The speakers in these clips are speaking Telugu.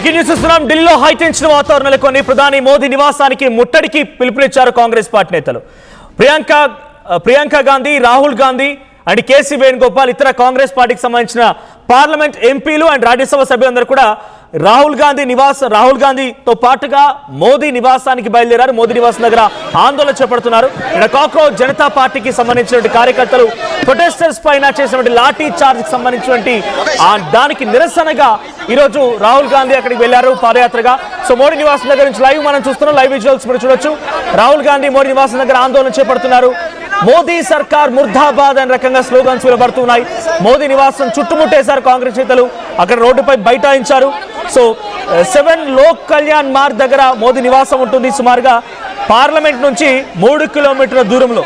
బ్రేకింగ్ న్యూస్ ఇస్తున్నాం. ఢిల్లీలో హైటెన్షన్ వాతావరణం నెలకొని ప్రధాని మోదీ నివాసానికి ముట్టడికి పిలుపునిచ్చారు కాంగ్రెస్ పార్టీ నేతలు. ప్రియాంక గాంధీ, రాహుల్ గాంధీ అండ్ కేసీ వేణుగోపాల్ ఇతర కాంగ్రెస్ పార్టీకి సంబంధించిన పార్లమెంట్ ఎంపీలు అండ్ రాజ్యసభ సభ్యులందరూ కూడా రాహుల్ గాంధీతో పాటుగా మోదీ నివాసానికి బయలుదేరారు. మోదీ నివాసం దగ్గర ఆందోళన చేపడుతున్నారు. ఇక్కడ కాక్రోచ్ జనతా పార్టీకి సంబంధించినటువంటి కార్యకర్తలు ప్రొటెస్టర్స్ పైన చేసినటువంటి లాఠీ చార్జ్ కి సంబంధించినటువంటి దానికి నిరసనగా ఈరోజు రాహుల్ గాంధీ అక్కడికి వెళ్లారు పాదయాత్రగా. సో మోడీ నివాసం దగ్గర నుంచి లైవ్ మనం చూస్తున్నాం. లైవ్ విజువల్స్ మీరు చూడొచ్చు. రాహుల్ గాంధీ మోడీ నివాసం దగ్గర ఆందోళన చేపడుతున్నారు. మోదీ సర్కార్ ముర్దాబాద్ అనే రకంగా స్లోగన్స్ వినబడుతున్నాయి. మోదీ నివాసం చుట్టుముట్టేశారు కాంగ్రెస్ నేతలు. అక్కడ రోడ్డుపై బైఠాయించారు. సో 7 లోక్ కళ్యాణ్ మార్గ్ దగ్గర మోదీ నివాసం ఉంటుంది. సుమారుగా పార్లమెంట్ నుంచి 3 కిలోమీటర్ల దూరంలో,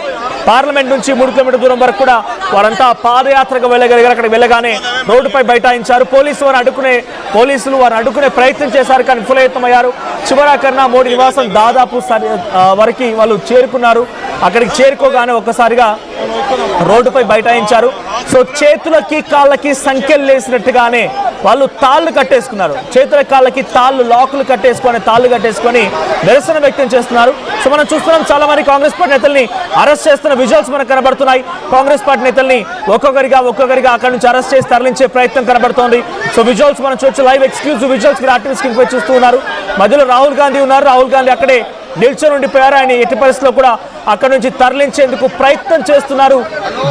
పార్లమెంట్ నుంచి 3 కిలోమీటర్ల దూరం వరకు కూడా వారంతా పాదయాత్రకు వెళ్ళగలిగారు. అక్కడ వెళ్ళగానే రోడ్డుపై బైఠాయించారు. పోలీసులు వారిని అడ్డుకునే ప్రయత్నం చేశారు, కానీ విఫలయత్నమయ్యారు. చివరాకన్నా మోడీ నివాసం దాదాపు వరకు వాళ్ళు చేరుకున్నారు. అక్కడికి చేరుకోగానే ఒక్కసారిగా రోడ్డుపై బైఠాయించారు. సో చేతులకి కాళ్ళకి సంఖ్యలు వేసినట్టుగానే వాళ్ళు తాళ్ళు కట్టేసుకున్నారు. చేతుల కాళ్ళకి లాకులు కట్టేసుకొని నిరసన వ్యక్తం చేస్తున్నారు. సో మనం చూస్తున్నాం, చాలా మంది కాంగ్రెస్ పార్టీ నేతల్ని అరెస్ట్ చేస్తున్న విజువల్స్ మనకు కనబడుతున్నాయి. కాంగ్రెస్ పార్టీ నేతల్ని ఒక్కొక్కరిగా అక్కడి నుంచి అరెస్ట్ చేసి తరలించే ప్రయత్నం కనబడుతోంది. సో విజువల్స్ మనం చూడొచ్చు. లైవ్ ఎక్స్క్లూజివ్ విజువల్స్ మీరు ఆర్టీవీ స్క్రీన్ పై చూస్తూ ఉన్నారు. మధ్యలో రాహుల్ గాంధీ ఉన్నారు. రాహుల్ గాంధీ అక్కడే నిల్చొని ఉండిపోయారు. ఆయన ఎట్టి పరిస్థితుల్లో కూడా అక్కడ నుంచి తరలించేందుకు ప్రయత్నం చేస్తున్నారు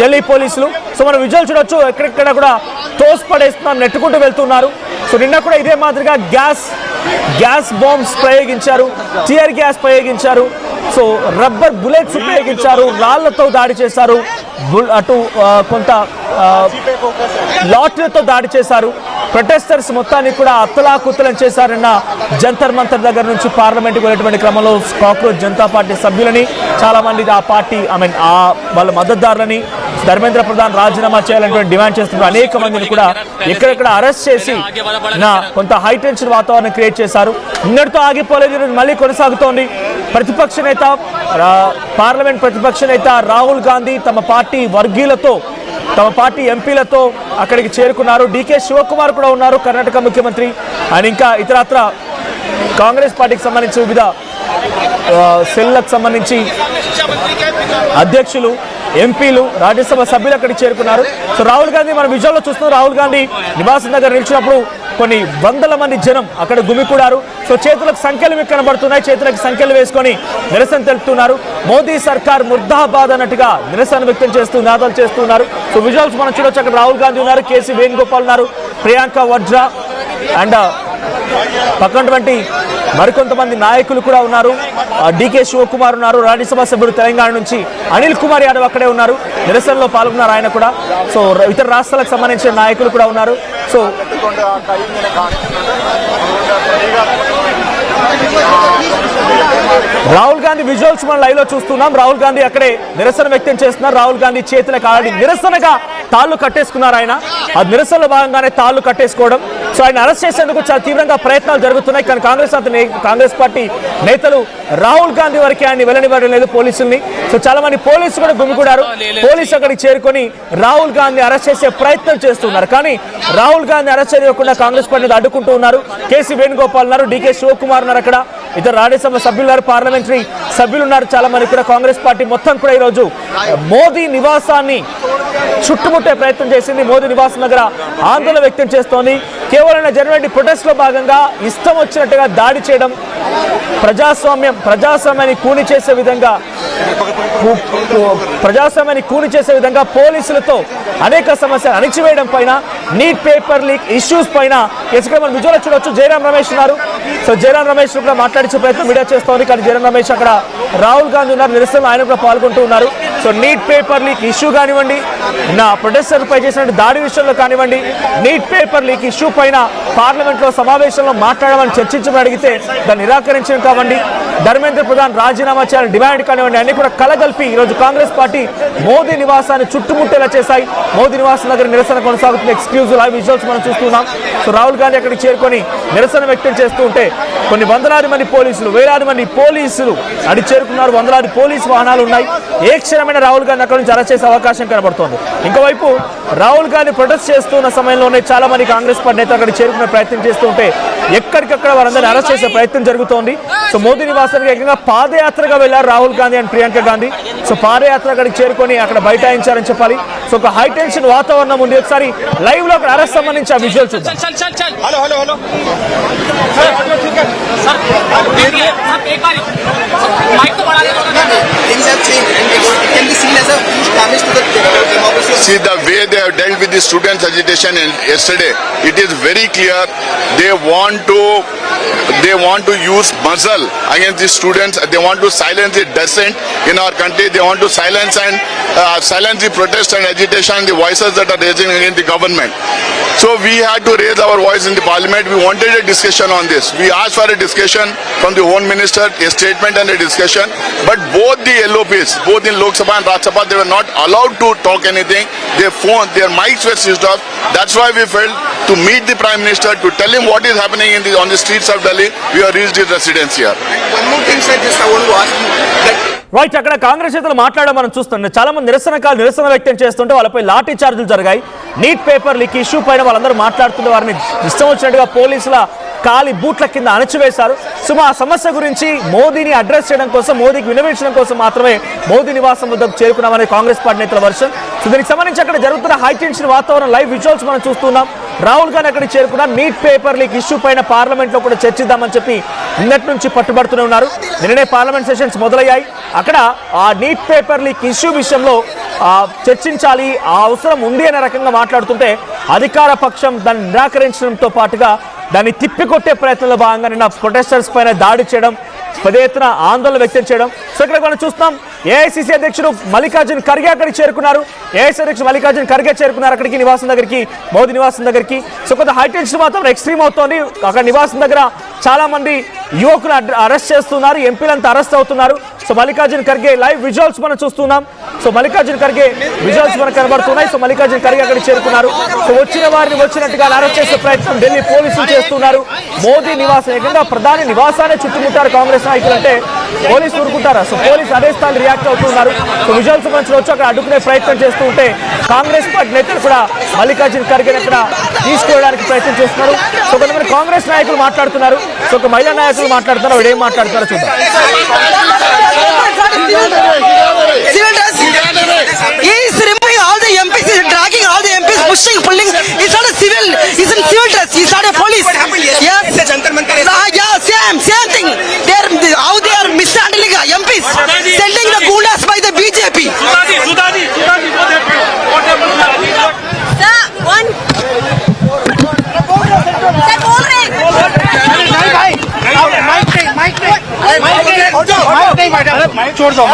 ఢిల్లీ పోలీసులు. సో మనం విజువల్ చూడొచ్చు. ఎక్కడెక్కడ కూడా తోసిపడేస్తున్నారు, నెట్టుకుంటూ వెళ్తున్నారు. సో నిన్న కూడా ఇదే మాదిరిగా గ్యాస్ బాంబ్స్ ప్రయోగించారు, టియర్ గ్యాస్ ప్రయోగించారు, సో రబ్బర్ బుల్లెట్స్ ఉపయోగించారు, రాళ్లతో దాడి చేశారు, అటు కొంత లాఠీలతో దాడి చేశారు. ప్రొటెస్టర్స్ మొత్తాన్ని కూడా అత్తలాకుత్తలం చేశారన్న జంతర్ మంతర్ దగ్గర నుంచి పార్లమెంట్కి వెళ్ళేటువంటి క్రమంలో కాక్రోచ్ జనతా పార్టీ సభ్యులని, చాలా మంది ఆ పార్టీ వాళ్ళ మద్దతుదారులని ధర్మేంద్ర ప్రధాన్ రాజీనామా చేయాలంటే డిమాండ్ చేస్తున్నారు. అనేక మందిని కూడా ఎక్కడెక్కడ అరెస్ట్ చేసి కొంత హైటెన్షన్ వాతావరణం క్రియేట్ చేశారు. నిన్నటితో ఆగిపోలేదు, మళ్ళీ కొనసాగుతోంది. పార్లమెంట్ ప్రతిపక్ష నేత రాహుల్ గాంధీ తమ పార్టీ ఎంపీలతో అక్కడికి చేరుకున్నారు. డీకే శివకుమార్ కూడా ఉన్నారు, కర్ణాటక ముఖ్యమంత్రి. అండ్ ఇంకా ఇతరత్ర కాంగ్రెస్ పార్టీకి సంబంధించి వివిధ సెల్లకు సంబంధించి అధ్యక్షులు, ఎంపీలు, రాజ్యసభ సభ్యులు అక్కడికి చేరుకున్నారు. సో రాహుల్ గాంధీ మనం విజువల్లో చూస్తున్నాం. రాహుల్ గాంధీ నివాసం దగ్గర నిలిచినప్పుడు కొన్ని వందల మంది జనం అక్కడ గుమికూడారు. సో చేతులకు సంఖ్యలు మీకు కనబడుతున్నాయి. చేతులకు సంఖ్యలు వేసుకొని నిరసన తెలుపుతున్నారు. మోదీ సర్కార్ ముర్దాబాద్ అన్నట్టుగా నిరసన వ్యక్తం నినాదాలు చేస్తున్నారు. సో విజువల్స్ మనం చూడొచ్చు. అక్కడ రాహుల్ గాంధీ ఉన్నారు, కేసీ వేణుగోపాల్ ఉన్నారు, ప్రియాంక వడ్రా అండ్ పక్కనటువంటి మరికొంతమంది నాయకులు కూడా ఉన్నారు. డీకే శివకుమార్ ఉన్నారు, రాజ్యసభ సభ్యుడు తెలంగాణ నుంచి అనిల్ కుమార్ యాదవ్ అక్కడే ఉన్నారు, నిరసనలో పాల్గొన్నారు ఆయన కూడా. సో ఇతర రాష్ట్రాలకు సంబంధించిన నాయకులు కూడా ఉన్నారు. సో రాహుల్ గాంధీ విజువల్స్ మనం లైవ్ లో చూస్తున్నాం. రాహుల్ గాంధీ అక్కడే నిరసన వ్యక్తం చేస్తున్నారు. రాహుల్ గాంధీ చేతులకు ఆల్రెడీ నిరసనగా తాళ్లు కట్టేసుకున్నారు. ఆయన ఆ నిరసనలో భాగంగానే తాళ్లు కట్టేసుకోవడం. సో ఆయన అరెస్ట్ చేసేందుకు చాలా తీవ్రంగా ప్రయత్నాలు జరుగుతున్నాయి. కానీ కాంగ్రెస్ పార్టీ నేతలు రాహుల్ గాంధీ వరకు ఆయన్ని వెళ్ళనివ్వడం లేదు పోలీసుల్ని. సో చాలా మంది పోలీసులు కూడా గుమికూడారు. పోలీసు అక్కడికి చేరుకొని రాహుల్ గాంధీ అరెస్ట్ చేసే ప్రయత్నం చేస్తున్నారు. కానీ రాహుల్ గాంధీ అరెస్ట్ చేయకుండా కాంగ్రెస్ పార్టీ అడ్డుకుంటూ ఉన్నారు. కేసీ వేణుగోపాల్ ఉన్నారు, డీకే శివకుమార్ ఉన్నారు, అక్కడ ఇతర రాజ్యసభ సభ్యులు ఉన్నారు, పార్లమెంటరీ సభ్యులు ఉన్నారు. చాలా మంది కూడా కాంగ్రెస్ పార్టీ మొత్తం కూడా ఈరోజు మోదీ నివాసాన్ని చుట్టుముట్టే ప్రయత్నం చేసింది. మోదీ నివాసం దగ్గర ఆందోళన వ్యక్తం చేస్తోంది. కేవలం జరిగిన ప్రొటెస్ట్ లో భాగంగా ఇష్టం వచ్చినట్టుగా దాడి చేయడం, ప్రజాస్వామ్యాన్ని కూని చేసే విధంగా పోలీసులతో అనేక సమస్యలు అణిచివేయడం పైన, నీట్ పేపర్ లీక్ ఇష్యూస్ పైన మనం విజువల్ చూడొచ్చు. జయరాం రమేష్ ఉన్నారు. సో జయరాం రమేష్ కూడా మాట్లాడించే ప్రయత్నం మీడియా చేస్తోంది. కానీ జయరాం రమేష్ అక్కడ రాహుల్ గాంధీ ఉన్నారు, నిరసన ఆయన కూడా పాల్గొంటూ ఉన్నారు. So neat paper leak issue కానివ్వండి, నా ప్రొటెస్టర్ పై చేసిన దాడి విషయంలో కానివ్వండి, నీట్ పేపర్ లీక్ ఇష్యూ పైన పార్లమెంట్లో సమావేశంలో మాట్లాడమని చర్చించమని అడిగితే దాన్ని నిరాకరించడం కావండి, ధర్మేంద్ర ప్రధాన్ రాజీనామా చేయాలని డిమాండ్ కానివ్వండి, అన్ని కూడా కలగలిపి ఈరోజు కాంగ్రెస్ పార్టీ మోదీ నివాసాన్ని చుట్టుముట్టేలా చేశాయి. మోదీ నివాసం దగ్గర నిరసన కొనసాగుతుంది. ఎక్స్క్లూజివ్ లైవ్ విజువల్స్ మనం చూస్తున్నాం. సో రాహుల్ గాంధీ అక్కడికి చేరుకొని నిరసన వ్యక్తం చేస్తూ ఉంటే కొన్ని వందలాది మంది పోలీసులు, వేలాది మంది పోలీసులు అడిగి చేరుకున్నారు. వందలాది పోలీసు వాహనాలు ఉన్నాయి. ఏ క్షణమైన రాహుల్ గాంధీ అక్కడ నుంచి అరెస్ట్ చేసే అవకాశం కనబడుతోంది. ఇంకోవైపు రాహుల్ గాంధీ ప్రొటెస్ట్ చేస్తున్న సమయంలోనే చాలా మంది కాంగ్రెస్ పార్టీ నేతలు అక్కడ చేరుకునే ప్రయత్నం చేస్తూ ఉంటే ఎక్కడికక్కడ వారందరినీ అరెస్ట్ చేసే ప్రయత్నం జరుగుతోంది. సో మోదీ నివాసానికి ఏకంగా పాదయాత్రగా వెళ్లారు రాహుల్ గాంధీ అండ్ ప్రియాంక గాంధీ. సో పాదయాత్ర అక్కడికి చేరుకొని అక్కడ బైఠాయించారని చెప్పాలి. సో ఒక హై టెన్షన్ వాతావరణం ఉంది. ఒకసారి లైవ్ లో అక్కడ అరెస్ట్ సంబంధించి ఆ విజువల్ చూద్దాం. See the way they have dealt with the students' agitation yesterday. It is very clear they want to use muzzle against the students. They want to silence the dissent in our country. They want to silence the protest and agitation and the voices that are raising against the government. So we had to raise our voice in the parliament. We wanted a discussion on this. We asked for a discussion from the Home Minister, a statement and a discussion. But both the LOPs, both in Lok Sabha and Rajya Sabha, they were not allowed to talk anything. Their mics were switched off. That's why we felt to meet the Prime Minister, to tell him what is happening on the streets of Delhi. We have reached his residence here. One more thing, sir, just I want to ask you that right, అక్కడ కాంగ్రెస్ నేతలు మాట్లాడడం మనం చూస్తున్నాం. చాలా మంది నిరసన వ్యక్తం చేస్తుంటే వాళ్ళపై లాఠీ చార్జీలు జరిగాయి. నీట్ పేపర్ లీక్ ఇష్యూ పైన వాళ్ళందరూ మాట్లాడుతుంటే వారిని ఇష్టం వచ్చినట్టుగా పోలీసుల కాలి బూట్ల కింద అణచివేశారు. సో ఆ సమస్య గురించి మోదీని అడ్రస్ చేయడం కోసం, మోదీకి వినవించడం కోసం మాత్రమే మోదీ నివాసం వద్దకు చేరుకున్నామని కాంగ్రెస్ పార్టీ నేతల వర్షన్. సో దీనికి సంబంధించి అక్కడ జరుగుతున్న హై టెన్షన్ వాతావరణం లైవ్ విజువల్స్ మనం చూస్తున్నాం. రాహుల్ గాంధీ అక్కడికి చేరుకున్నారు. నీట్ పేపర్ లీక్ ఇష్యూ పైన పార్లమెంట్ లో కూడా చర్చిద్దామని చెప్పి నిన్నటి నుంచి పట్టుబడుతూనే ఉన్నారు. నిన్ననే పార్లమెంట్ సెషన్స్ మొదలయ్యాయి. అక్కడ ఆ నీట్ పేపర్ లీక్ ఇష్యూ విషయంలో చర్చించాలి, ఆ అవసరం ఉంది అనే రకంగా మాట్లాడుతుంటే అధికార పక్షం దాన్ని నిరాకరించడంతో పాటుగా దాన్ని తిప్పికొట్టే ప్రయత్నంలో భాగంగా నిన్న ప్రొటెస్టర్స్ పైన దాడి చేయడం, పెద్ద ఎత్తున ఆందోళన వ్యక్తం చేయడం. సో ఇక్కడ మనం చూస్తాం ఏఐసిసి అధ్యక్షుడు మల్లికార్జున్ ఖర్గే అక్కడికి చేరుకున్నారు. ఏఐసిసి అధ్యక్షుడు మల్లికార్జున్ ఖర్గే చేరుకున్నారు అక్కడికి, నివాసం దగ్గరికి, మోదీ నివాసం దగ్గరికి. సో కొంత హై టెన్షన్ మాత్రం ఎక్స్ట్రీమ్ అవుతోంది. అక్కడ నివాసం దగ్గర చాలా మంది యువకులు అరెస్ట్ చేస్తున్నారు, ఎంపీలంతా అరెస్ట్ అవుతున్నారు. So Mallikarjun Kharge live visuals మనం చూస్తున్నాం. సో మల్లికార్జున్ ఖర్గే విజువల్స్ మనకు కనబడుతున్నాయి. సో మల్లికార్జున్ ఖర్గే అక్కడికి చేరుకున్నారు. సో వచ్చిన వారిని వచ్చినట్టుగా అరెస్ట్ చేసే ప్రయత్నం ఢిల్లీ పోలీసులు చేస్తున్నారు. మోదీ నివాసం ఏకంగా ప్రధాని నివాసాన్ని చుట్టుముట్టారు కాంగ్రెస్ నాయకులు అంటే పోలీసు ఊరుకుంటారా? సో పోలీసు అదే స్థాయిలో రియాక్ట్ అవుతున్నారు. సో విజువల్స్ మంచి వచ్చి అక్కడ అడ్డుకునే ప్రయత్నం చేస్తూ ఉంటే కాంగ్రెస్ పార్టీ నేతలు కూడా మల్లికార్జున్ ఖర్గే అక్కడ తీసుకోవడానికి ప్రయత్నం చేస్తున్నారు. సో కొంతమంది కాంగ్రెస్ నాయకులు మాట్లాడుతున్నారు. సో ఒక మహిళా నాయకులు మాట్లాడుతున్నారు. వీడు ఏం మాట్లాడుతున్నారో చూద్దాం. He is removing all the MPs, he is dragging all the MPs, pushing, pulling. He's not a civil, he's in civil dress, he's not a police. Yes, yeah, same thing. How they are mishandling MPs, sending the goondas by the BJP. Sir, one. Sir, बोल रहे छोड़ दो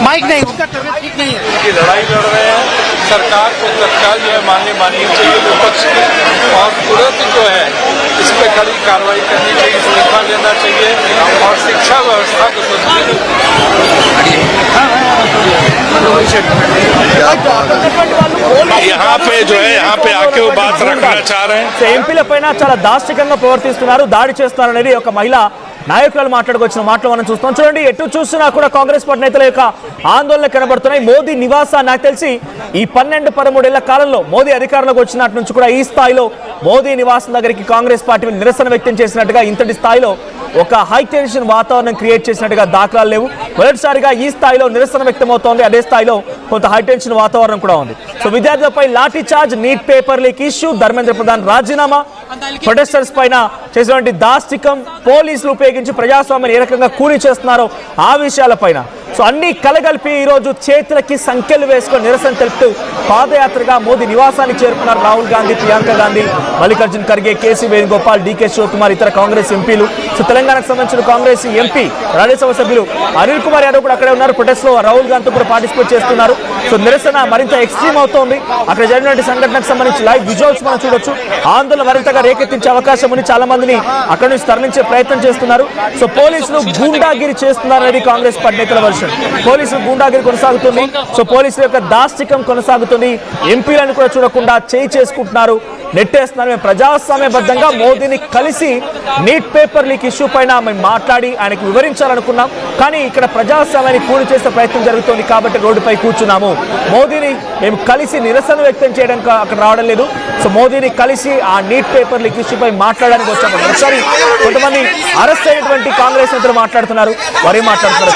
माइक नहीं, उसका तबीयत ठीक नहीं है. लड़ाई लड़ रहे हैं, सरकार को तत्काल जो है माननी चाहिए विपक्ष की, और तुरंत जो है इस पर कड़ी कार्रवाई करनी चाहिए, इस्तीफा लेना चाहिए और शिक्षा व्यवस्था को यहाँ पे जो है यहाँ पे आके वो बात रखना चाह रहे हैं. ఎంపీల పైన చాలా దాష్టికంగా ప్రవర్తిస్తున్నారు, దాడి చేస్తున్నారు అనేది ఒక మహిళ నాయకురాలు మాట్లాడుకొచ్చిన మాటలు మనం చూస్తాం. చూడండి, ఎటు చూసినా కూడా కాంగ్రెస్ పార్టీ నేతల యొక్క ఆందోళన కనబడుతున్నాయి. మోదీ నివాసాన్ని నాకు తెలిసి ఈ 12-13 ఏళ్ల కాలంలో మోదీ అధికారంలోకి వచ్చినట్టు నుంచి కూడా ఈ స్థాయిలో మోదీ నివాసం దగ్గరికి కాంగ్రెస్ పార్టీ నిరసన వ్యక్తం చేసినట్టుగా ఇంతటి స్థాయిలో ఒక హై టెన్షన్ వాతావరణం క్రియేట్ చేసినట్టుగా దాఖలాలు లేవు. మొదటిసారిగా ఈ స్థాయిలో నిరసన వ్యక్తం అవుతోంది. అదే స్థాయిలో కొంత హై టెన్షన్ వాతావరణం కూడా ఉంది. సో విద్యార్థులపై lathi charge, NEET paper leak issue, Dharmendra Pradhan రాజీనామా, ప్రొటెస్టర్స్ పైన చేసినటువంటి దాష్టికం, పోలీసులు ఉపయోగించి ప్రజాస్వామ్యాన్ని ఏ రకంగా కూలీ చేస్తున్నారో ఆ విషయాలపైన సో అన్ని కలగలిపి ఈరోజు చేతులకి సంఖ్యలు వేసుకొని నిరసన తెలుపుతూ పాదయాత్రగా మోదీ నివాసానికి చేరుకున్నారు రాహుల్ గాంధీ, ప్రియాంక గాంధీ, మల్లికార్జున్ ఖర్గే, కేసీ వేణుగోపాల్, డీకే శివకుమార్, ఇతర కాంగ్రెస్ ఎంపీలు. సో తెలంగాణకు సంబంధించిన కాంగ్రెస్ ఎంపీ రాజ్యసభ సభ్యులు అనిల్ కుమార్ యాదవ్ కూడా అక్కడే ఉన్నారు. ప్రొటెస్ట్ లో రాహుల్ గాంధీ కూడా పార్టిసిపేట్ చేస్తున్నారు. సో నిరసన మరింత ఎక్స్ట్రీమ్ అవుతోంది. అక్కడ జరిగినటువంటి సంఘటనకు సంబంధించి లైవ్ విజువల్స్ మనం చూడొచ్చు. ఆందోళన మరింతగా రేకెత్తించే అవకాశం ఉంది. చాలా మందిని అక్కడి నుంచి తరలించే ప్రయత్నం చేస్తున్నారు. సో పోలీసులు గూండాగిరి చేస్తున్నారు అనేది కాంగ్రెస్ పార్టీ నేతల వర్షం. ఇంటిమిడేషన్, పోలీసులు గూండాగిరి కొనసాగుతుంది. సో పోలీసుల యొక్క దాష్టికం కొనసాగుతుంది. ఎంపీలను కూడా చూడకుండా చేయి చేసుకుంటున్నారు, నెట్టేస్తున్నారు. మేము ప్రజాస్వామ్యబద్ధంగా మోదీని కలిసి నీట్ పేపర్ లీక్ ఇష్యూ పైన మేము మాట్లాడి ఆయనకు వివరించాలనుకున్నాం. కానీ ఇక్కడ ప్రజాస్వామ్యాన్ని కూలి చేసే ప్రయత్నం జరుగుతోంది కాబట్టి రోడ్డుపై కూర్చున్నాము. మోదీని మేము కలిసి నిరసన వ్యక్తం చేయడానికి అక్కడ రావడం లేదు. సో మోదీని కలిసి ఆ నీట్ పేపర్ లీక్ ఇష్యూపై మాట్లాడడానికి వచ్చాము. ఒకసారి కొంతమంది అరెస్ట్ అయినటువంటి కాంగ్రెస్ నేతలు మాట్లాడుతున్నారు. వారు ఏం మాట్లాడుతున్నారు?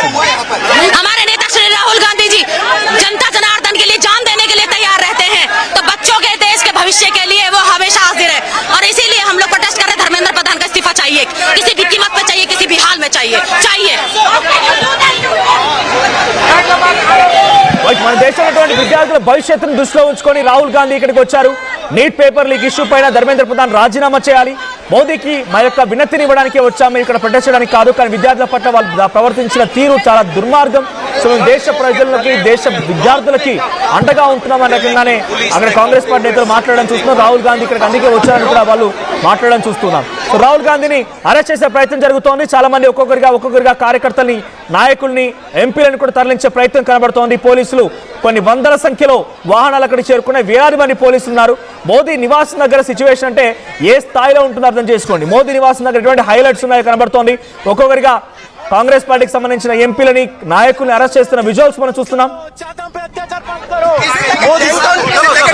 हमारे नेता श्री राहुल गांधी जी जनता जनार्दन के लिए जान देने के लिए तैयार रहते हैं, तो बच्चों के देश के भविष्य के लिए वो हमेशा हाजिर है और इसीलिए हम लोग प्रोटेस्ट कर रहे हैं। धर्मेंद्र प्रधान का इस्तीफा चाहिए, किसी भी कीमत पे चाहिए, किसी भी हाल में चाहिए। మన దేశంలో విద్యార్థుల భవిష్యత్తును దృష్టిలో ఉంచుకొని రాహుల్ గాంధీ ఇక్కడికి వచ్చారు. నీట్ పేపర్ లీక్ ఇష్యూ పైన ధర్మేంద్ర ప్రధాన్ రాజీనామా చేయాలి, మోదీకి మా యొక్క వినతిని ఇవ్వడానికి వచ్చాము, ఇక్కడ ప్రొటెస్ట్ చేయడానికి కాదు. కానీ విద్యార్థుల పట్ల వాళ్ళు ప్రవర్తించిన తీరు చాలా దుర్మార్గం. సో మేము దేశ ప్రజలకి, దేశ విద్యార్థులకి అండగా ఉంటున్నాం అనగానే అక్కడ కాంగ్రెస్ పార్టీ నేతలు మాట్లాడడం చూస్తున్నాం. రాహుల్ గాంధీ ఇక్కడికి అందుకే వచ్చారని కూడా వాళ్ళు మాట్లాడడం చూస్తున్నాం. సో రాహుల్ గాంధీని అరెస్ట్ చేసే ప్రయత్నం జరుగుతోంది. చాలా మంది ఒక్కొక్కరిగా కార్యకర్తల్ని, నాయకుల్ని, ఎంపీలను కూడా తరలించే ప్రయత్నం కనబడుతోంది. పోలీసులు కొన్ని వందల సంఖ్యలో వాహనాలు అక్కడికి చేరుకునే వేలాది మంది పోలీసులు ఉన్నారు. మోదీ నివాసం దగ్గర సిచ్యువేషన్ అంటే ఏ స్థాయిలో ఉంటుందో అర్థం చేసుకోండి. మోదీ నివాసం దగ్గర ఎటువంటి హైలైట్స్ ఉన్నాయో కనబడుతోంది. ఒక్కొక్కరిగా కాంగ్రెస్ పార్టీకి సంబంధించిన ఎంపీలని, నాయకుల్ని అరెస్ట్ చేస్తున్న విజువల్స్ మనం చూస్తున్నాం.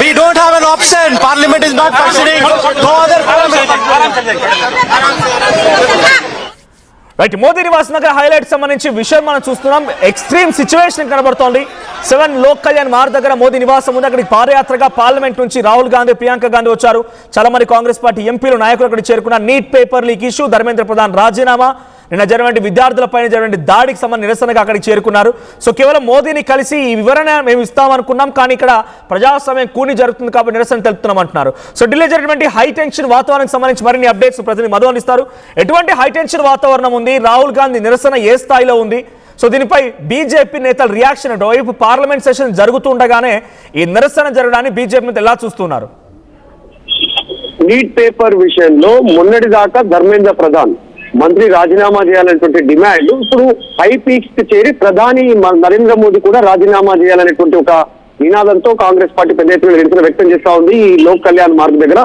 We don't have an option. Parliament is not functioning. No other right, Modi Nivas Nagar highlight సంబంధించి విషయం మనం చూస్తున్నాం. ఎక్స్ట్రీమ్ సిచ్యువేషన్ కనబడుతోంది. 7 లోక్ కళ్యాణ్ మార్గ్ దగ్గర మోదీ నివాసం ఉంది. అక్కడికి పాదయాత్రగా పార్లమెంట్ నుంచి రాహుల్ గాంధీ, ప్రియాంక గాంధీ వచ్చారు. చాలా మంది కాంగ్రెస్ పార్టీ ఎంపీలు, నాయకులు అక్కడికి చేరుకున్నారు. Neat paper leak issue, Dharmendra Pradhan రాజీనామా, నిన్న జరిగిన విద్యార్థులపైన జరిగిన దాడికి సంబంధించి నిరసనగా అక్కడికి చేరుకున్నారు. సో కేవలం మోదీని కలిసి ఈ వివరణ మేము ఇస్తామనుకున్నాం, కానీ ఇక్కడ ప్రజాస్వామ్యం కూని జరుగుతుంది కాబట్టి నిరసన తెలుపుతున్నాం అంటున్నారు. సో ఢిల్లీ జరిగినటువంటి హై టెన్షన్ వాతావరణానికి సంబంధించి మరిన్ని అప్డేట్స్ ప్రతినిధి మధు అందిస్తారు. ఎటువంటి హై టెన్షన్ వాతావరణం ఉంది? రాహుల్ గాంధీ నిరసన ఏ స్థాయిలో ఉంది? సో దీనిపై బీజేపీ నేతల రియాక్షన్ అంటే వైపు పార్లమెంట్ సెషన్ జరుగుతుండగానే ఈ నిరసన జరగడాన్ని బీజేపీ నేతలు ఎలా చూస్తున్నారు? నీట్ పేపర్ విషయంలో మొన్నటి దాకా ధర్మేంద్ర ప్రధాన్ మంత్రి రాజీనామా చేయాలనేటువంటి డిమాండ్ ఇప్పుడు హై పీక్స్ కి చేరి ప్రధాని నరేంద్ర మోదీ కూడా రాజీనామా చేయాలనేటువంటి ఒక నినాదంతో కాంగ్రెస్ పార్టీ పెద్ద ఎత్తున నిరసన వ్యక్తం చేస్తా ఉంది. ఈ లోక్ కళ్యాణ్ మార్గ్ దగ్గర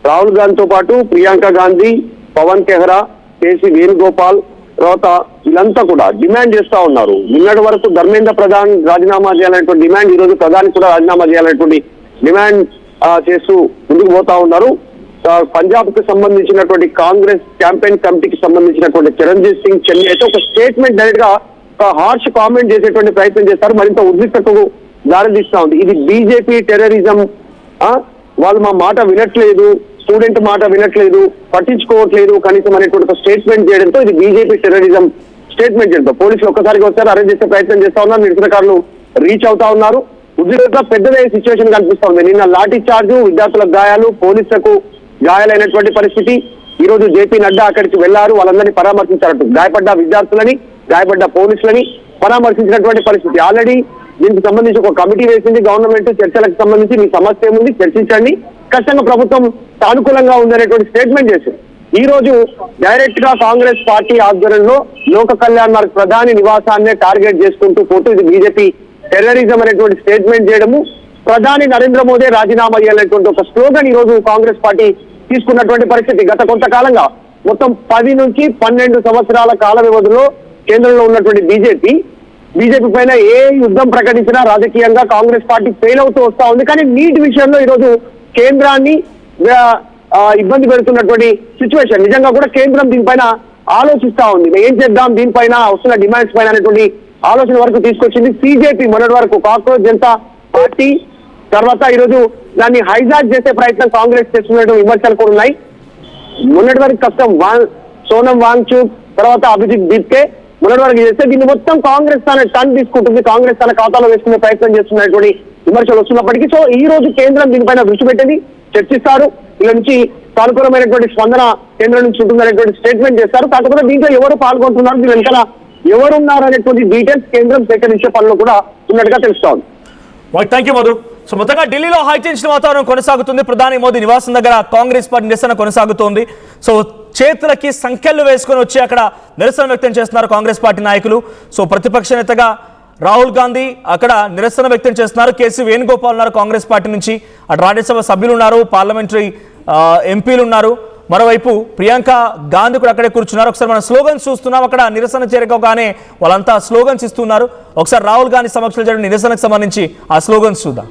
రాహుల్ గాంధీతో పాటు ప్రియాంక గాంధీ, పవన్ కెహ్రా, కేసీ వేణుగోపాల్, తర్వాత వీళ్ళంతా కూడా డిమాండ్ చేస్తా ఉన్నారు. నిన్నటి వరకు ధర్మేంద్ర ప్రధాన్ రాజీనామా చేయాలనేటువంటి డిమాండ్, ఈ రోజు ప్రధాని కూడా రాజీనామా చేయాలనేటువంటి డిమాండ్ చేస్తూ ముందుకు పోతా ఉన్నారు. పంజాబ్ కు సంబంధించినటువంటి కాంగ్రెస్ క్యాంపెయిన్ కమిటీకి సంబంధించినటువంటి చరణ్జీత్ సింగ్ చెన్నీ అయితే ఒక స్టేట్మెంట్ డైరెక్ట్ గా ఒక హార్ష్ కామెంట్ చేసేటువంటి ప్రయత్నం చేస్తారు. మరింత ఉద్రిక్తతకు దారితీస్తా ఉంది. ఇది బీజేపీ టెర్రరిజం, వాళ్ళు మా మాట వినట్లేదు, స్టూడెంట్ మాట వినట్లేదు, పట్టించుకోవట్లేదు కనీసం అనేటువంటి ఒక స్టేట్మెంట్ చేయడంతో ఇది బీజేపీ టెర్రరిజం స్టేట్మెంట్ చేయడంతో పోలీసులు ఒక్కసారిగా వచ్చారు, అరెస్ట్ చేసే ప్రయత్నం చేస్తా ఉన్నారు. నిరసనకారులు రీచ్ అవుతా ఉన్నారు. ఉద్రిక్తత పెద్దదయ్యే సిచ్యువేషన్ కనిపిస్తా ఉంది. నిన్న లాఠీ చార్జు, విద్యార్థులకు గాయాలు, పోలీసులకు గాయాలైనటువంటి పరిస్థితి. ఈ రోజు జేపీ నడ్డా అక్కడికి వెళ్లారు, వాళ్ళందరినీ పరామర్శించారట. గాయపడ్డ విద్యార్థులని, గాయపడ్డ పోలీసులని పరామర్శించినటువంటి పరిస్థితి. ఆల్రెడీ దీనికి సంబంధించి ఒక కమిటీ వేసింది గవర్నమెంట్. చర్చలకు సంబంధించి మీ సమస్య ఏముంది చర్చించండి, ఖచ్చితంగా ప్రభుత్వం సానుకూలంగా ఉందనేటువంటి స్టేట్మెంట్ చేసింది. ఈ రోజు డైరెక్ట్ గా కాంగ్రెస్ పార్టీ ఆధ్వర్యంలో లోక కళ్యాణ్ మార్గ్ ప్రధాని నివాసాన్నే టార్గెట్ చేసుకుంటూ పోతూ ఇది బీజేపీ టెర్రరిజం అనేటువంటి స్టేట్మెంట్ చేయడము, ప్రధాని నరేంద్ర మోదీ రాజీనామా చేయాలనేటువంటి ఒక స్లోగన్ ఈ రోజు కాంగ్రెస్ పార్టీ తీసుకున్నటువంటి పరిస్థితి. గత కొంతకాలంగా మొత్తం 10 నుంచి 12 సంవత్సరాల కాల వ్యవధిలో కేంద్రంలో ఉన్నటువంటి బీజేపీ పైన ఏ యుద్ధం ప్రకటించినా రాజకీయంగా కాంగ్రెస్ పార్టీ ఫెయిల్ అవుతూ వస్తా ఉంది. కానీ నీట్ విషయంలో ఈ రోజు కేంద్రాన్ని ఇబ్బంది పెడుతున్నటువంటి సిచ్యువేషన్. నిజంగా కూడా కేంద్రం దీనిపైన ఆలోచిస్తా ఉంది, ఏం చేద్దాం దీనిపైన వస్తున్న డిమాండ్స్ పైన అనేటువంటి ఆలోచన వరకు తీసుకొచ్చింది. సిజేపీ మొన్నటి వరకు కాక్రోచ్ జనతా పార్టీ తర్వాత ఈరోజు దాన్ని హైజాక్ చేసే ప్రయత్నం కాంగ్రెస్ చేస్తున్నటువంటి విమర్శలు కూడా ఉన్నాయి. మొన్నటి వరకు కష్టం సోనం వాంగ్చుక్ తర్వాత అభిజిత్ దీప్కే మొన్నటి వరకు చేస్తే దీన్ని మొత్తం కాంగ్రెస్ తన టర్న్ తీసుకుంటుంది, కాంగ్రెస్ తన ఖాతాలో వేసుకునే ప్రయత్నం చేస్తున్నటువంటి విమర్శలు వస్తున్నప్పటికీ సో ఈ రోజు కేంద్రం దీనిపైన దృష్టి పెట్టింది, చర్చిస్తారు. ఇలా నుంచి సానుకూలమైనటువంటి స్పందన కేంద్రం నుంచి ఉంటుందనేటువంటి స్టేట్మెంట్ చేస్తారు. కాకపోతే దీంట్లో ఎవరు పాల్గొంటున్నారు, దీని వెనకాల ఎవరున్నారు అనేటువంటి డీటెయిల్స్ కేంద్రం సేకరించే పనిలో కూడా ఉన్నట్టుగా తెలుస్తోంది. Thank you Madhu. సో మొత్తంగా ఢిల్లీలో హై టెన్షన్ వాతావరణం కొనసాగుతుంది. ప్రధాని మోదీ నివాసం దగ్గర కాంగ్రెస్ పార్టీ నిరసన కొనసాగుతోంది. సో చేతులకి సంఖ్యలు వేసుకొని వచ్చి అక్కడ నిరసన వ్యక్తం చేస్తున్నారు కాంగ్రెస్ పార్టీ నాయకులు. సో ప్రతిపక్ష నేతగా రాహుల్ గాంధీ అక్కడ నిరసన వ్యక్తం చేస్తున్నారు. కేసీ వేణుగోపాల్ ఉన్నారు కాంగ్రెస్ పార్టీ నుంచి, అటు రాజ్యసభ సభ్యులు ఉన్నారు, పార్లమెంటరీ ఎంపీలు ఉన్నారు. మరోవైపు ప్రియాంక గాంధీ కూడా అక్కడే కూర్చున్నారు. ఒకసారి మనం స్లోగన్స్ చూస్తున్నాం. అక్కడ నిరసన చేరుకోగానే వాళ్ళంతా స్లోగన్స్ ఇస్తున్నారు. ఒకసారి రాహుల్ గాంధీ సమక్షంలో జరిగిన నిరసనకు సంబంధించి ఆ స్లోగన్స్ చూద్దాం.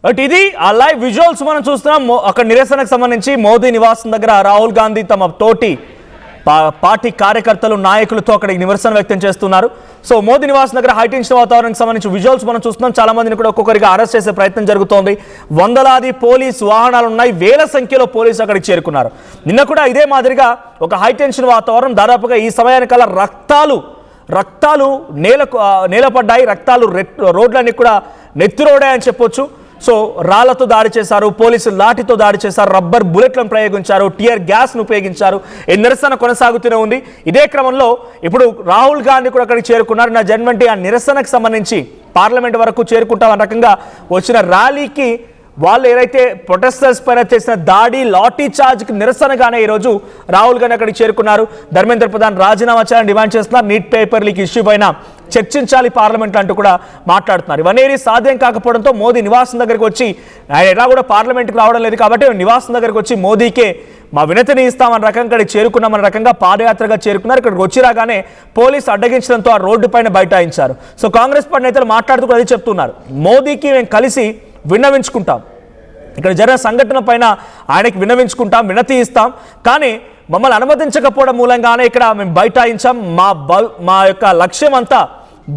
బట్ ఇది ఆ లైవ్ విజువల్స్ మనం చూస్తున్నాం. అక్కడ నిరసనకు సంబంధించి మోదీ నివాసం దగ్గర రాహుల్ గాంధీ తమ తోటి పార్టీ కార్యకర్తలు నాయకులతో అక్కడ నిరసన వ్యక్తం చేస్తున్నారు. సో మోదీ నివాసం దగ్గర హైటెన్షన్ వాతావరణానికి సంబంధించి విజువల్స్ మనం చూస్తున్నాం. చాలా మందిని కూడా ఒక్కొక్కరిగా అరెస్ట్ చేసే ప్రయత్నం జరుగుతోంది. వందలాది పోలీస్ వాహనాలు ఉన్నాయి, వేల సంఖ్యలో పోలీసు అక్కడికి చేరుకున్నారు. నిన్న కూడా ఇదే మాదిరిగా ఒక హైటెన్షన్ వాతావరణం. దాదాపుగా ఈ సమయానికల్లా రక్తాలు నేలపడ్డాయి, రక్తాలు రోడ్లన్నీ కూడా నెత్తిరోడాయని చెప్పొచ్చు. సో రాళ్లతో దాడి చేశారు, పోలీసులు లాఠీతో దాడి చేశారు, రబ్బర్ బుల్లెట్లను ప్రయోగించారు, టియర్ గ్యాస్ను ఉపయోగించారు. ఈ నిరసన కొనసాగుతూనే ఉంది. ఇదే క్రమంలో ఇప్పుడు రాహుల్ గాంధీ కూడా అక్కడికి చేరుకున్నారు. నా జన్మంటి ఆ నిరసనకు సంబంధించి పార్లమెంట్ వరకు చేరుకుంటామన్న రకంగా వచ్చిన ర్యాలీకి వాళ్ళు ఏదైతే ప్రొటెస్టర్స్ పైన చేసిన దాడి లాఠీ చార్జ్కి నిరసనగానే ఈరోజు రాహుల్ గాంధీ అక్కడికి చేరుకున్నారు. ధర్మేంద్ర ప్రధాన్ రాజీనామా చేయాలని డిమాండ్ చేస్తున్నారు. నీట్ పేపర్ లీక్ ఇష్యూ పైన చర్చించాలి పార్లమెంట్ అంటూ కూడా మాట్లాడుతున్నారు. ఇవన్నీ సాధ్యం కాకపోవడంతో మోదీ నివాసం దగ్గరికి వచ్చి, ఆయన ఎలా కూడా పార్లమెంట్కి రావడం లేదు కాబట్టి నివాసం దగ్గరికి వచ్చి మోదీకే మా వినతిని ఇస్తామన్న రకంగా ఇక్కడికి చేరుకున్నామన్న రకంగా పాదయాత్రగా చేరుకున్నారు. ఇక్కడికి వచ్చి రాగానే పోలీసు అడ్డగించడంతో ఆ రోడ్డు పైన బైఠాయించారు. సో కాంగ్రెస్ పార్టీ నేతలు మాట్లాడుతూ అది చెప్తున్నారు, మోదీకి మేము కలిసి విన్నవించుకుంటాం, ఇక్కడ జరిగిన సంఘటన పైన ఆయనకి విన్నవించుకుంటాం, వినతి ఇస్తాం, కానీ మమ్మల్ని అనుమతించకపోవడం మూలంగానే ఇక్కడ మేము బైఠాయించాం. మా యొక్క లక్ష్యం అంతా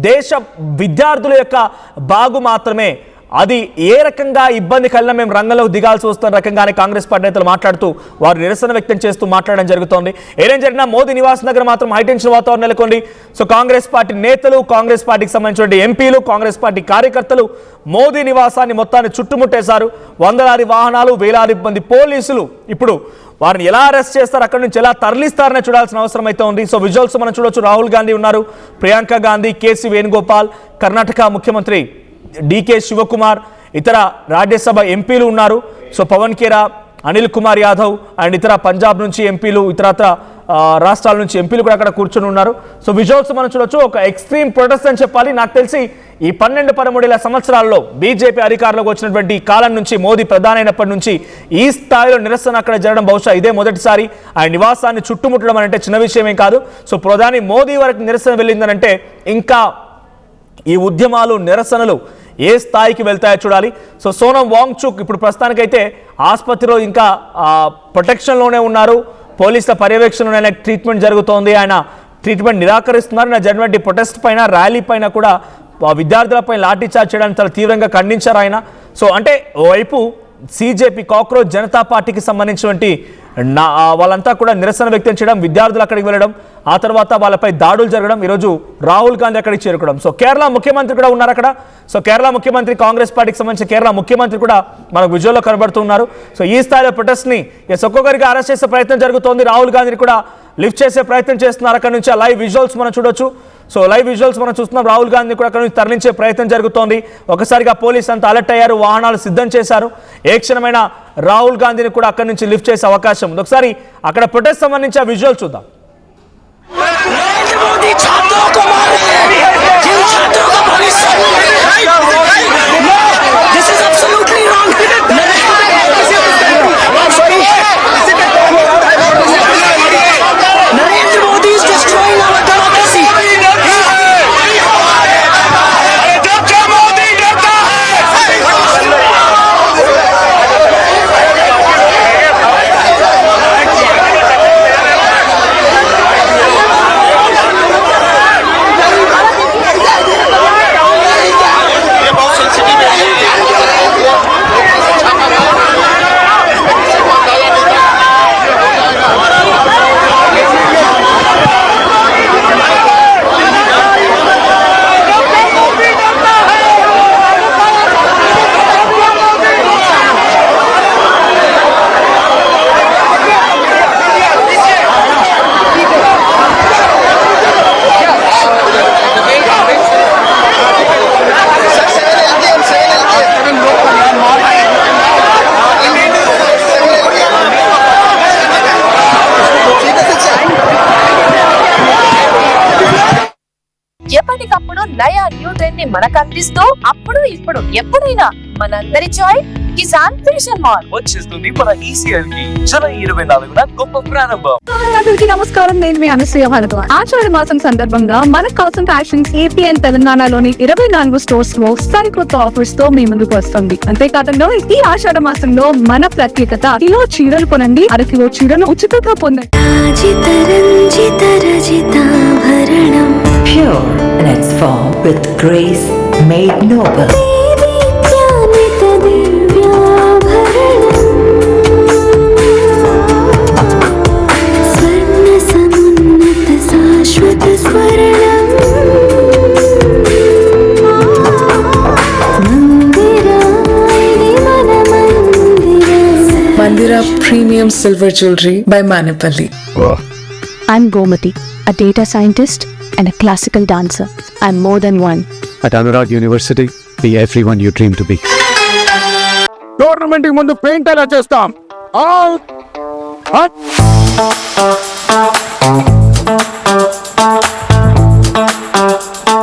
దేశ విద్యార్థుల యొక్క బాగు మాత్రమే. అది ఏ రకంగా ఇబ్బంది కలిగినా మేము రంగంలోకి దిగాల్సి వస్తున్న రకంగానే కాంగ్రెస్ పార్టీ నేతలు మాట్లాడుతూ వారు నిరసన వ్యక్తం చేస్తూ మాట్లాడడం జరుగుతోంది. ఏదేం జరిగినా మోదీ నివాసం దగ్గర మాత్రం హైటెన్షన్ వాతావరణం నెలకొంది. సో కాంగ్రెస్ పార్టీ నేతలు, కాంగ్రెస్ పార్టీకి సంబంధించిన ఎంపీలు, కాంగ్రెస్ పార్టీ కార్యకర్తలు మోదీ నివాసాన్ని మొత్తాన్ని చుట్టుముట్టేశారు. వందలాది వాహనాలు, వేలాది మంది పోలీసులు ఇప్పుడు వారిని ఎలా అరెస్ట్ చేస్తారు, అక్కడి నుంచి ఎలా తరలిస్తారని చూడాల్సిన అవసరం అయితే ఉంది. సో విజువల్స్ మనం చూడొచ్చు. రాహుల్ గాంధీ ఉన్నారు, ప్రియాంక గాంధీ, కేసీ వేణుగోపాల్, కర్ణాటక ముఖ్యమంత్రి డికే శివకుమార్, ఇతర రాజ్యసభ ఎంపీలు ఉన్నారు. సో పవన్ ఖేరా, అనిల్ కుమార్ యాదవ్ అండ్ ఇతర పంజాబ్ నుంచి ఎంపీలు, ఇతరత్ర రాష్ట్రాల నుంచి ఎంపీలు కూడా అక్కడ కూర్చొని ఉన్నారు. సో విజువల్స్ మనం చూడొచ్చు. ఒక ఎక్స్ట్రీమ్ ప్రొటెస్ట్ అని చెప్పాలి. నాకు తెలిసి ఈ 12-13 సంవత్సరాల్లో బీజేపీ అధికారంలోకి వచ్చినటువంటి కాలం నుంచి, మోదీ ప్రధాని అయినప్పటి నుంచి ఈ స్థాయిలో నిరసన అక్కడ జరగడం బహుశా ఇదే మొదటిసారి. ఆయన నివాసాన్ని చుట్టుముట్టడం అంటే చిన్న విషయమే కాదు. సో ప్రధాని మోదీ వరకు నిరసన వెళ్ళిందనంటే ఇంకా ఈ ఉద్యమాలు, నిరసనలు ఏ స్థాయికి వెళ్తాయో చూడాలి. సో సోనం వాంగ్చుక్ ఇప్పుడు ప్రస్తుతానికైతే ఆసుపత్రిలో ఇంకా ప్రొటెక్షన్లోనే ఉన్నారు. పోలీసుల పర్యవేక్షణలోనే ట్రీట్మెంట్ జరుగుతోంది. ఆయన ట్రీట్మెంట్ నిరాకరిస్తున్నారు. నా జరిగినటువంటి ప్రొటెస్ట్ పైన, ర్యాలీ పైన కూడా విద్యార్థులపై లాఠీ చార్జ్ చేయడానికి చాలా తీవ్రంగా ఖండించారు ఆయన. సో అంటే ఓవైపు సిజేపీ, కాక్రోచ్ జనతా పార్టీకి సంబంధించినటువంటి వాళ్ళంతా కూడా నిరసన వ్యక్తం చేయడం, విద్యార్థులు అక్కడికి వెళ్ళడం, ఆ తర్వాత వాళ్ళపై దాడులు జరగడం, ఈరోజు రాహుల్ గాంధీ అక్కడికి చేరుకోవడం. సో కేరళ ముఖ్యమంత్రి కూడా ఉన్నారు అక్కడ. సో కేరళ ముఖ్యమంత్రి, కాంగ్రెస్ పార్టీకి సంబంధించిన కేరళ ముఖ్యమంత్రి కూడా మనకు విజువల్లో కనబడుతున్నారు. సో ఈ స్థాయిలో ప్రొటెస్ట్ని ఒక్కొక్కరికి అరెస్ట్ చేసే ప్రయత్నం జరుగుతోంది. రాహుల్ గాంధీని కూడా లిఫ్ట్ చేసే ప్రయత్నం చేస్తున్నారు. అక్కడ నుంచి ఆ లైవ్ విజువల్స్ మనం చూడొచ్చు. సో లైవ్ విజువల్స్ మనం చూస్తున్నాం. రాహుల్ గాంధీ కూడా అక్కడ నుంచి తరలించే ప్రయత్నం జరుగుతోంది. ఒకసారిగా పోలీసు అంతా అలర్ట్ అయ్యారు, వాహనాలు సిద్ధం చేశారు. ఏ క్షణమైన రాహుల్ గాంధీని కూడా అక్కడి నుంచి లిఫ్ట్ చేసే అవకాశం ఉంది. ఒకసారి అక్కడ ప్రొటెస్ట్ సంబంధించి ఆ విజువల్ చూద్దాం. ఆనందాన్ని మనకు అందిస్తూ అప్పుడు ఇప్పుడు ఎప్పుడైనా మనందరి చాయ్ కిసాన్ ఫ్యాషన్ మాల్ వచ్చేస్తుంది మన ECL కి జూలై 24న గొప్ప ప్రారంభం. అందరికీ నమస్కారం, నేను మీ అనసూయ భారద్వాజ్. ఆషాఢ మాసం సందర్భంగా మన కోసం ఫ్యాషన్స్ ఏపీ అండ్ తెలంగాణలోని 24 స్టోర్స్ లో సరికొత్త ఆఫర్స్ తో మీ ముందుకు వస్తుంది. అంతేకాదంలో ఈ ఆషాఢ మాసంలో మన ప్రత్యేకత, కిలో చీరలు కొనండి, అరకిలో చీరలు ఉచితంగా పొందండి. Pure in its form with grace made noble. Mandira Premium Silver Jewelry by Manipali. I'm Gomati, a data scientist and a classical dancer. I'm more than one. At Anurag University, be everyone you dream to be. Tournament ముందు పెయింట్ ఎలా చేస్తాం?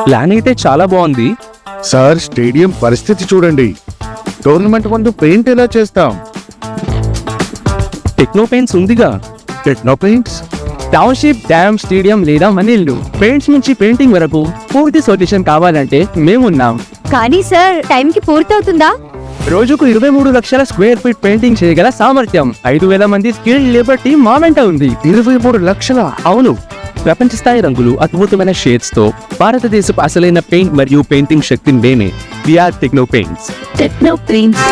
ప్లాన్ అయితే చాలా బాగుంది సార్, స్టేడియం పరిస్థితి చూడండి. టోర్నమెంట్ ముందు పెయింట్ ఎలా చేస్తాం? టెక్నో పెయింట్స్ ఉందిగా. Techno paints, township, dam, stadium లేదా మనీళ్లు, పెయింట్స్ నుంచి పెయింటింగ్ వరకు పూర్తి సొల్యూషన్ కావాలంటే మేమున్నాం. కానీ సార్, టైం కి పూర్తవుతుందా? రోజుకు 23 లక్షల స్క్వేర్ ఫీట్ పెయింటింగ్ చేయగల సామర్థ్యం, 5,000 మంది స్కిల్డ్ లేబర్ టీం మా వెంట ఉంది. 23 లక్షల? అవును, ప్రపంచ స్థాయి రంగులు, అద్భుతమైన షేడ్స్ తో భారతదేశపు అసలైన పెయింట్ మరియు పెయింటింగ్ శక్తిని మేమే. We are Techno Paints. Techno paints.